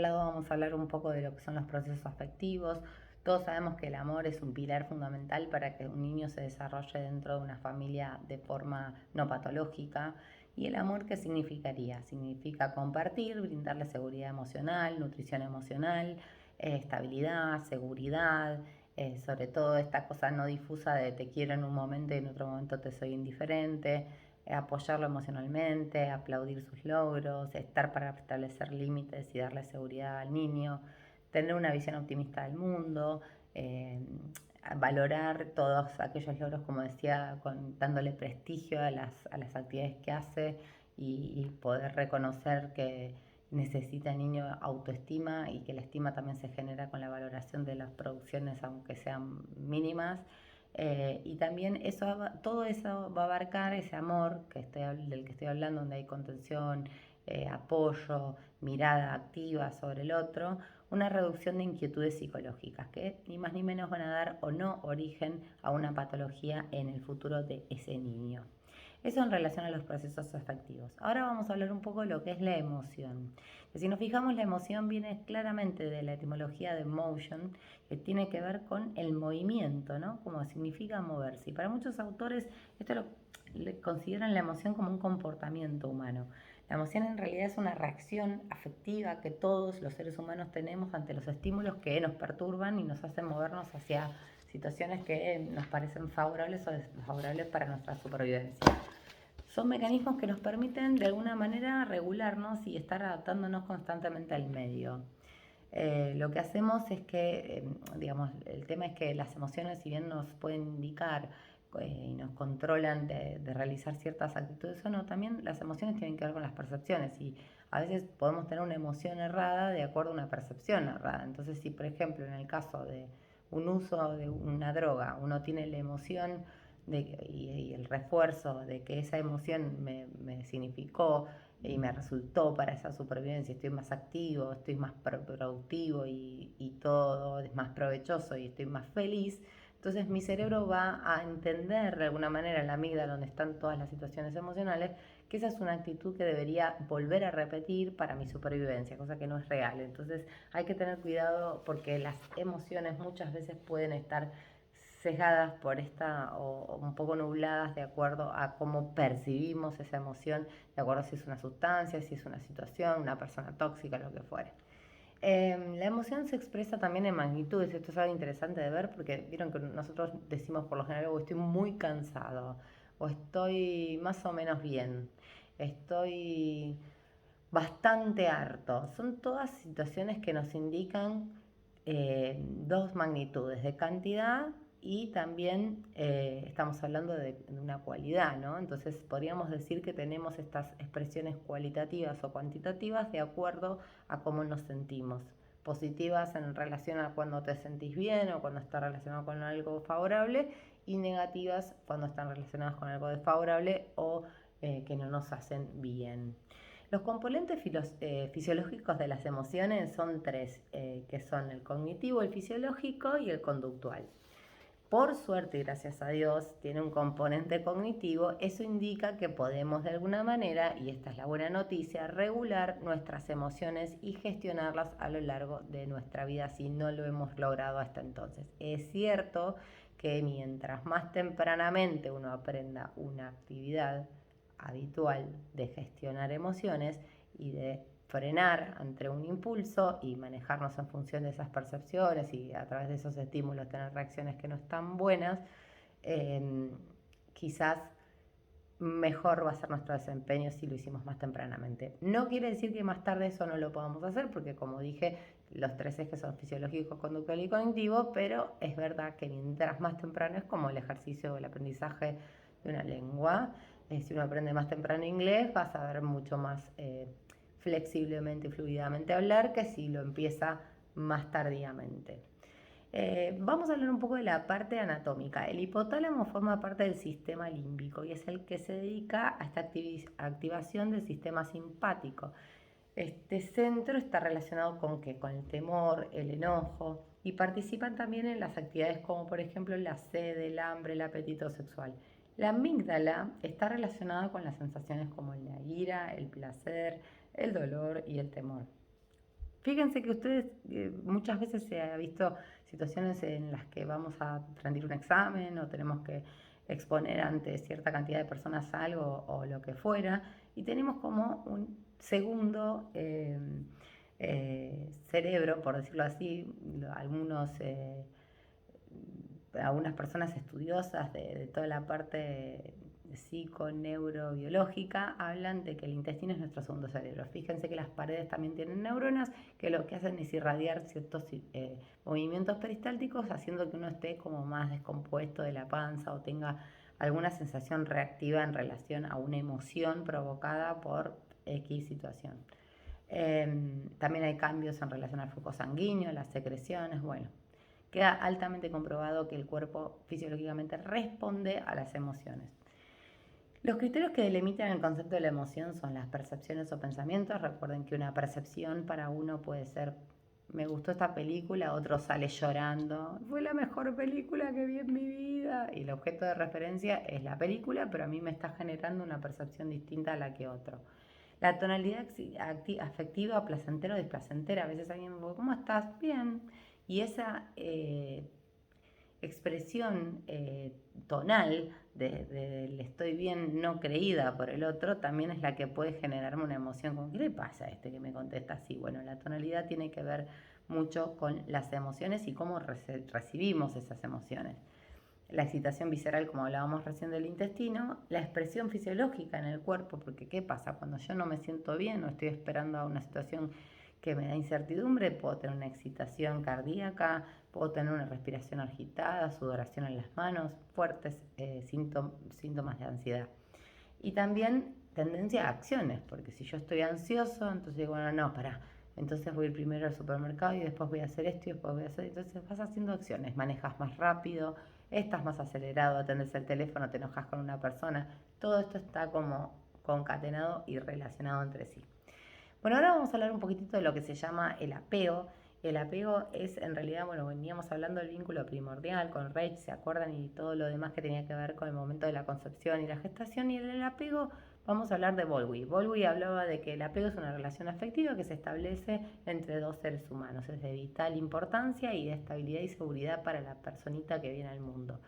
lado vamos a hablar un poco de lo que son los procesos afectivos. Todos sabemos que el amor es un pilar fundamental para que un niño se desarrolle dentro de una familia de forma no patológica. ¿Y el amor qué significaría? Significa compartir, brindarle seguridad emocional, nutrición emocional, estabilidad, seguridad, sobre todo esta cosa no difusa de te quiero en un momento y en otro momento te soy indiferente, apoyarlo emocionalmente, aplaudir sus logros, estar para establecer límites y darle seguridad al niño, tener una visión optimista del mundo, eh, valorar todos aquellos logros, como decía, dándole prestigio a las actividades que hace y poder reconocer que necesita el niño autoestima y que la estima también se genera con la valoración de las producciones, aunque sean mínimas. Y también todo eso va a abarcar ese amor del que estoy hablando, donde hay contención, apoyo, mirada activa sobre el otro, una reducción de inquietudes psicológicas que ni más ni menos van a dar o no origen a una patología en el futuro de ese niño. Eso en relación a los procesos afectivos. Ahora vamos a hablar un poco de lo que es la emoción. Si nos fijamos, la emoción viene claramente de la etimología de motion, que tiene que ver con el movimiento, ¿no? Como significa moverse. Y para muchos autores consideran la emoción como un comportamiento humano. La emoción en realidad es una reacción afectiva que todos los seres humanos tenemos ante los estímulos que nos perturban y nos hacen movernos hacia situaciones que nos parecen favorables o desfavorables para nuestra supervivencia. Son mecanismos que nos permiten de alguna manera regularnos y estar adaptándonos constantemente al medio. Lo que hacemos es que, digamos, el tema es que las emociones, si bien nos pueden indicar y nos controlan de realizar ciertas actitudes o no, también las emociones tienen que ver con las percepciones y a veces podemos tener una emoción errada de acuerdo a una percepción errada. Entonces, si por ejemplo en el caso de un uso de una droga, uno tiene la emoción y el refuerzo de que esa emoción me significó y me resultó para esa supervivencia, estoy más activo, estoy más productivo y todo es más provechoso y estoy más feliz, entonces mi cerebro va a entender de alguna manera en la amígdala donde están todas las situaciones emocionales que esa es una actitud que debería volver a repetir para mi supervivencia, cosa que no es real. Entonces hay que tener cuidado porque las emociones muchas veces pueden estar sesgadas por esta o un poco nubladas de acuerdo a cómo percibimos esa emoción, de acuerdo a si es una sustancia, si es una situación, una persona tóxica, lo que fuere. La emoción se expresa también en magnitudes, esto es algo interesante de ver porque vieron que nosotros decimos por lo general o estoy muy cansado o estoy más o menos bien, estoy bastante harto. Son todas situaciones que nos indican dos magnitudes de cantidad y también estamos hablando de una cualidad, ¿no? Entonces podríamos decir que tenemos estas expresiones cualitativas o cuantitativas de acuerdo a cómo nos sentimos. Positivas en relación a cuando te sentís bien o cuando está relacionado con algo favorable y negativas cuando están relacionadas con algo desfavorable o que no nos hacen bien. Los componentes fisiológicos de las emociones son tres, que son el cognitivo, el fisiológico y el conductual. Por suerte y gracias a Dios tiene un componente cognitivo, eso indica que podemos de alguna manera, y esta es la buena noticia, regular nuestras emociones y gestionarlas a lo largo de nuestra vida si no lo hemos logrado hasta entonces. Es cierto que mientras más tempranamente uno aprenda una actividad habitual de gestionar emociones y de frenar ante un impulso y manejarnos en función de esas percepciones y a través de esos estímulos tener reacciones que no están buenas, eh, quizás mejor va a ser nuestro desempeño si lo hicimos más tempranamente. No quiere decir que más tarde eso no lo podamos hacer, porque como dije, los tres ejes son fisiológico, conductual y cognitivo, pero es verdad que mientras más temprano es como el ejercicio o el aprendizaje de una lengua. Si uno aprende más temprano inglés, va a saber mucho más flexiblemente y fluidamente hablar que si lo empieza más tardíamente. Vamos a hablar un poco de la parte anatómica. El hipotálamo forma parte del sistema límbico y es el que se dedica a esta activación del sistema simpático. Este centro está relacionado con ¿qué? Con el temor, el enojo y participan también en las actividades como por ejemplo la sed, el hambre, el apetito sexual. La amígdala está relacionada con las sensaciones como la ira, el placer, el dolor y el temor. Fíjense que ustedes muchas veces se ha visto situaciones en las que vamos a rendir un examen o tenemos que exponer ante cierta cantidad de personas algo o lo que fuera, y tenemos como un segundo cerebro, por decirlo así, algunas personas estudiosas de toda la parte psiconeurobiológica hablan de que el intestino es nuestro segundo cerebro. Fíjense que las paredes también tienen neuronas que lo que hacen es irradiar ciertos movimientos peristálticos, haciendo que uno esté como más descompuesto de la panza o tenga alguna sensación reactiva en relación a una emoción provocada por X situación. También hay cambios en relación al flujo sanguíneo, las secreciones, bueno. Queda altamente comprobado que el cuerpo fisiológicamente responde a las emociones. Los criterios que delimitan el concepto de la emoción son las percepciones o pensamientos. Recuerden que una percepción para uno puede ser: me gustó esta película, otro sale llorando, fue la mejor película que vi en mi vida. Y el objeto de referencia es la película, pero a mí me está generando una percepción distinta a la que otro. La tonalidad afectiva, placentera o displacentera. A veces alguien me dice: ¿cómo estás? Bien. Y esa expresión tonal del estoy bien no creída por el otro también es la que puede generarme una emoción como: ¿qué le pasa a este que me contesta así? Bueno, la tonalidad tiene que ver mucho con las emociones y cómo recibimos esas emociones. La excitación visceral, como hablábamos recién del intestino, la expresión fisiológica en el cuerpo, porque ¿qué pasa? Cuando yo no me siento bien o estoy esperando a una situación que me da incertidumbre, puedo tener una excitación cardíaca, puedo tener una respiración agitada, sudoración en las manos, fuertes síntomas de ansiedad. Y también tendencia a acciones, porque si yo estoy ansioso, entonces digo: bueno, no, pará, entonces voy a ir primero al supermercado y después voy a hacer esto y después voy a hacer... Entonces vas haciendo acciones, manejas más rápido, estás más acelerado, atendes el teléfono, te enojas con una persona. Todo esto está como concatenado y relacionado entre sí. Bueno, ahora vamos a hablar un poquitito de lo que se llama el apego. El apego es, en realidad, bueno, veníamos hablando del vínculo primordial con Reich, ¿se acuerdan? Y todo lo demás que tenía que ver con el momento de la concepción y la gestación. Y en el apego vamos a hablar de Bowlby. Bowlby hablaba de que el apego es una relación afectiva que se establece entre dos seres humanos. Es de vital importancia y de estabilidad y seguridad para la personita que viene al mundo.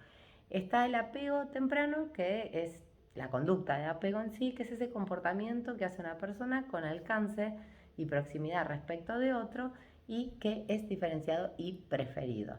Está el apego temprano, que es la conducta de apego en sí, que es ese comportamiento que hace una persona con alcance y proximidad respecto de otro y que es diferenciado y preferido.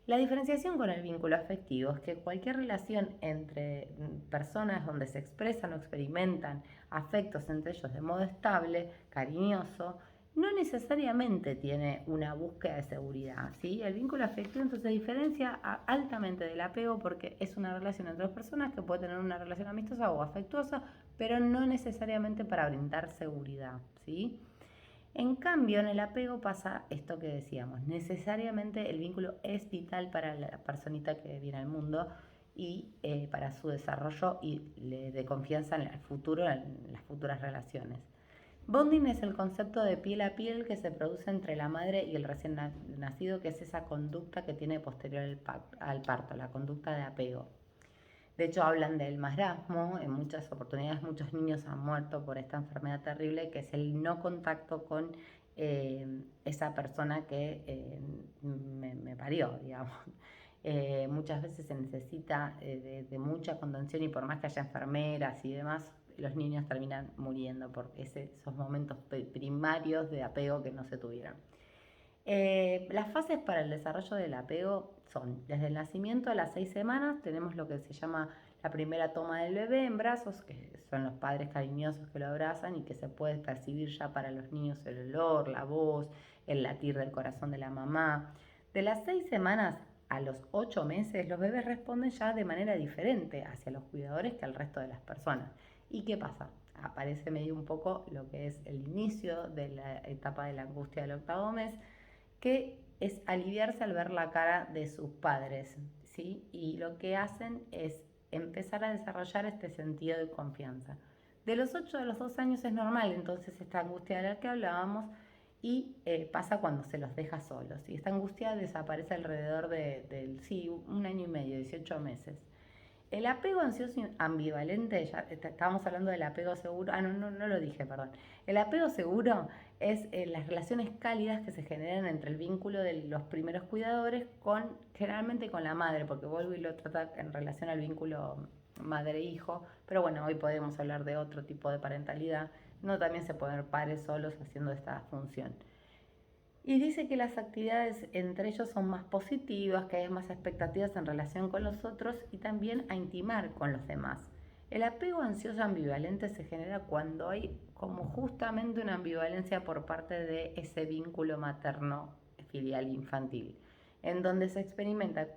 La diferenciación con el vínculo afectivo es que cualquier relación entre personas donde se expresan o experimentan afectos entre ellos de modo estable, cariñoso, no necesariamente tiene una búsqueda de seguridad, ¿sí? El vínculo afectivo entonces diferencia altamente del apego porque es una relación entre dos personas que puede tener una relación amistosa o afectuosa, pero no necesariamente para brindar seguridad, ¿sí? En cambio, en el apego pasa esto que decíamos: necesariamente el vínculo es vital para la personita que viene al mundo y para su desarrollo y de confianza en el futuro, en las futuras relaciones. Bonding es el concepto de piel a piel que se produce entre la madre y el recién nacido, que es esa conducta que tiene posterior al parto, la conducta de apego. De hecho, hablan del marasmo. En muchas oportunidades muchos niños han muerto por esta enfermedad terrible, que es el no contacto con esa persona que me parió, digamos. Muchas veces se necesita de mucha contención y por más que haya enfermeras y demás, los niños terminan muriendo por esos momentos primarios de apego que no se tuvieron. Las fases para el desarrollo del apego son: desde el nacimiento a las 6 semanas tenemos lo que se llama la primera toma del bebé en brazos, que son los padres cariñosos que lo abrazan y que se puede percibir ya para los niños el olor, la voz, el latir del corazón de la mamá. De las 6 semanas a los 8 meses los bebés responden ya de manera diferente hacia los cuidadores que al resto de las personas. ¿Y qué pasa? Aparece medio un poco lo que es el inicio de la etapa de la angustia del 8º mes, que es aliviarse al ver la cara de sus padres, ¿sí? Y lo que hacen es empezar a desarrollar este sentido de confianza. De los 8 a los 2 años es normal, entonces, esta angustia de la que hablábamos, y pasa cuando se los deja solos. Y esta angustia desaparece alrededor de 1 año y medio, 18 meses. El apego ansioso ambivalente, ya estábamos hablando del apego seguro, no lo dije, perdón. El apego seguro es las relaciones cálidas que se generan entre el vínculo de los primeros cuidadores generalmente con la madre, porque vuelvo y lo trata en relación al vínculo madre-hijo, pero bueno, hoy podemos hablar de otro tipo de parentalidad, no también se pueden ver padres solos haciendo esta función. Y dice que las actividades entre ellos son más positivas, que hay más expectativas en relación con los otros y también a intimar con los demás. El apego ansioso ambivalente se genera cuando hay como justamente una ambivalencia por parte de ese vínculo materno filial infantil, en donde se experimenta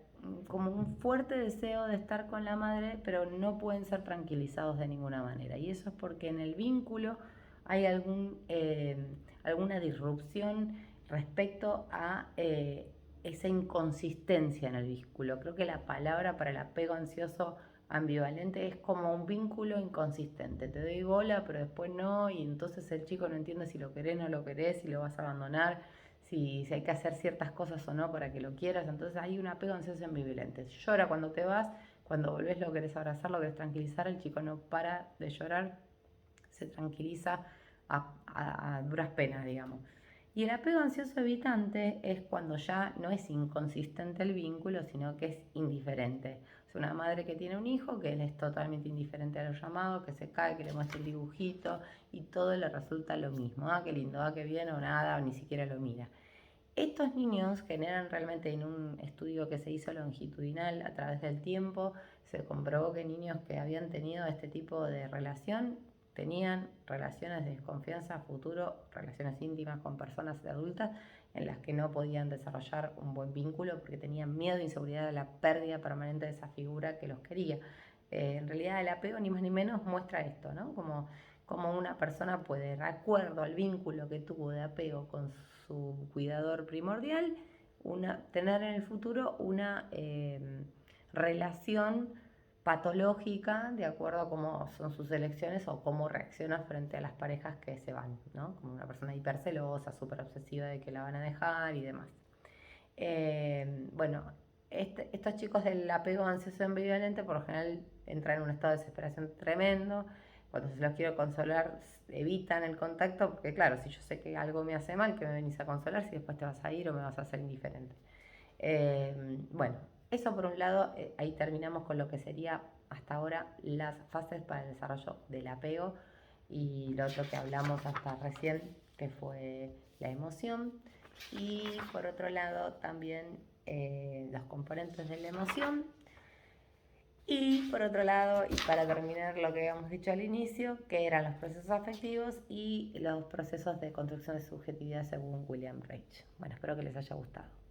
como un fuerte deseo de estar con la madre, pero no pueden ser tranquilizados de ninguna manera. Y eso es porque en el vínculo hay alguna disrupción respecto a esa inconsistencia en el vínculo. Creo que la palabra para el apego ansioso ambivalente es como un vínculo inconsistente. Te doy bola, pero después no, y entonces el chico no entiende si lo querés, no lo querés, si lo vas a abandonar, si hay que hacer ciertas cosas o no para que lo quieras. Entonces hay un apego ansioso ambivalente. Llora cuando te vas, cuando volvés lo querés abrazar, lo querés tranquilizar, el chico no para de llorar, se tranquiliza a duras penas, digamos. Y el apego ansioso evitante es cuando ya no es inconsistente el vínculo, sino que es indiferente. Es una madre que tiene un hijo que él es totalmente indiferente a los llamados, que se cae, que le muestra el dibujito y todo le resulta lo mismo. Ah, qué lindo, ah, qué bien, o nada, o ni siquiera lo mira. Estos niños generan realmente, en un estudio que se hizo longitudinal a través del tiempo, se comprobó que niños que habían tenido este tipo de relación tenían relaciones de desconfianza a futuro, relaciones íntimas con personas adultas en las que no podían desarrollar un buen vínculo porque tenían miedo e inseguridad de la pérdida permanente de esa figura que los quería. En realidad el apego ni más ni menos muestra esto, ¿no? Como una persona puede, de acuerdo al vínculo que tuvo de apego con su cuidador primordial, tener en el futuro una relación patológica de acuerdo a cómo son sus elecciones o cómo reacciona frente a las parejas que se van, ¿no? Como una persona hipercelosa, súper obsesiva de que la van a dejar y demás. Bueno, estos chicos del apego ansioso ambivalente por lo general entran en un estado de desesperación tremendo. Cuando se los quiero consolar, evitan el contacto, porque claro, si yo sé que algo me hace mal, que me venís a consolar, si después te vas a ir o me vas a hacer indiferente. Bueno, eso por un lado, ahí terminamos con lo que sería hasta ahora las fases para el desarrollo del apego y lo otro que hablamos hasta recién, que fue la emoción. Y por otro lado también los componentes de la emoción. Y por otro lado, y para terminar lo que habíamos dicho al inicio, que eran los procesos afectivos y los procesos de construcción de subjetividad según William Reich. Bueno, espero que les haya gustado.